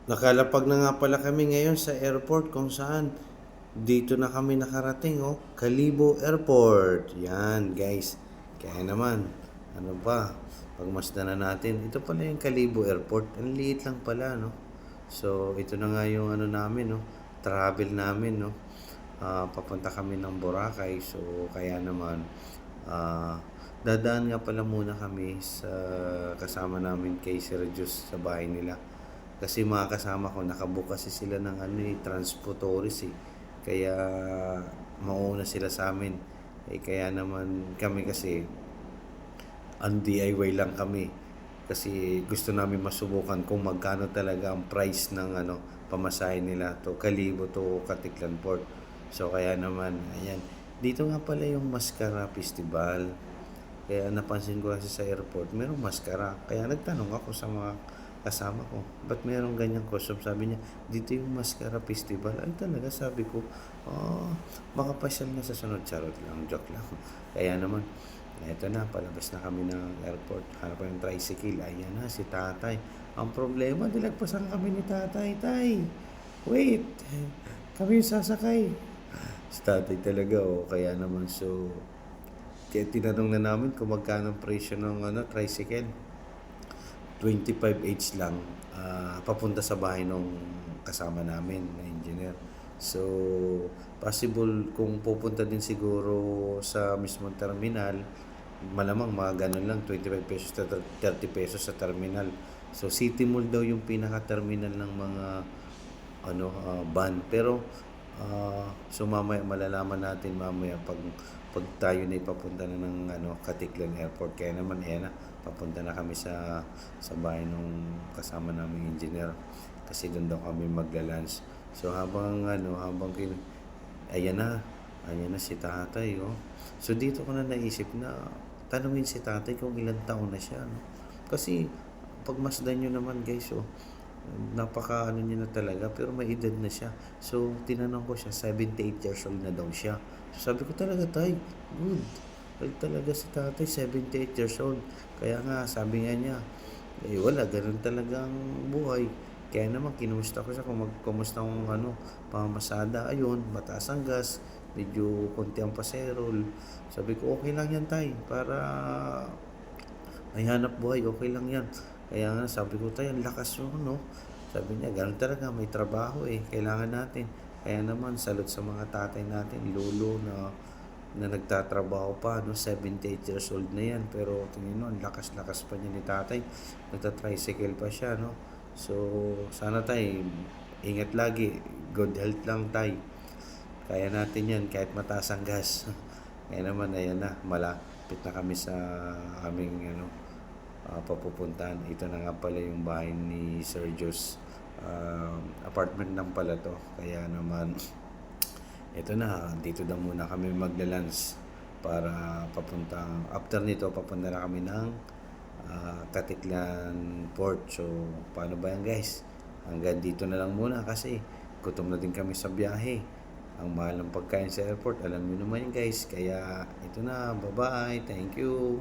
Nakalapag na nga pala kami ngayon sa airport kung saan dito na kami nakarating, oh, Kalibo Airport. Yan, guys. Kaya naman, ano ba, pagmasdan na natin. Ito pala yung Kalibo Airport. Ang liit lang pala, no? So, ito na nga yung ano namin, no? Travel namin, no? Papunta kami ng Boracay. So, kaya naman, ah, dadaan nga pala muna kami sa kasama namin kay Sir Jus sa bahay nila. Kasi mga kasama ko, nakabook kasi sila ng ano eh, transportoris eh. Kaya mauna sila sa amin. Eh, kaya naman kami kasi, ang DIY lang kami. Kasi gusto namin masubukan kung magkano talaga ang price ng ano, pamasahe nila to Kalibo to Katiklan Port. So kaya naman, ayan. Dito nga pala yung Mascara Festival. Kaya napansin ko kasi sa airport, merong maskara. Kaya nagtanong ako sa mga kasama ko, ba't merong ganyang costume? Sabi niya, dito yung maskara festival. Ay talaga, sabi ko, oh, makapasyal na sa sunod. Charot lang, joke lang. Kaya naman, eto na, palabas na kami ng airport. Hanap ko yung tricycle. Ayan na, si tatay. Ang problema, dilagpasan kami ni tatay. Tay, wait, kami yung sasakay. Si tatay talaga, oh. Kaya naman, so, kaya tinanong na namin kung magkano ang presyo ng ano, tricycle. 25H lang, papunta sa bahay nung kasama namin na engineer. So, possible kung pupunta din siguro sa mismong terminal, malamang mga ganun lang, 25 pesos to 30 pesos sa terminal. So, City Mall daw yung pinaka-terminal ng mga ban. Pero so mamaya malalaman natin mamaya pag tayo na ipapunta na ng ano Katiklan Airport. Kaya naman ayan na, papunta na kami sa bahay nung kasama naming engineer kasi doon daw kami magla-lunch. So ayan na, si tatay, oh. So dito ko na naisip na tanungin si tatay kung ilang taon na siya, no? Kasi pagmasdan nyo naman, guys, oh, napaka ano niya na talaga, pero may edad na siya. So tinanong ko siya, 78 years old na daw siya. So sabi ko talaga, tay, good. Well, talaga si tatay 78 years old. Kaya nga sabi nga niya, eh wala, ganun talagang buhay. Kaya naman kinumusta ko siya kung kumusta ang ano, pamamasada. Ayun, mataas ang gas, medyo konti ang paserol. Sabi ko, okay lang yan, tay, para may hanap buhay, okay lang yan. Kaya nga sabi ko, tayo, ang lakas mo, no? Sabi niya, ganun talaga, may trabaho eh, kailangan natin. Kaya naman, salute sa mga tatay natin, lolo na nagtatrabaho pa, no? 78 years old na yan. Pero tingin mo, ang lakas-lakas pa niya ni tatay. Nagta-tricycle pa siya, no? So, sana tayo, ingat lagi. Good health lang tayo. Kaya natin yan, kahit mataas ang gas. Kaya naman, ayan na, malapit na kami sa aming ano, papupuntahan. Ito na nga pala yung bahay ni Sir Jus. Apartment lang pala to. Kaya naman, ito na, dito na muna kami maglalans para papunta. After nito, papunta na kami ng Katiklan Port. So, paano ba yan, guys? Hanggang dito na lang muna kasi gutom na din kami sa biyahe. Ang mahal ng pagkain sa airport, alam niyo naman yun, guys. Kaya ito na, bye-bye, thank you.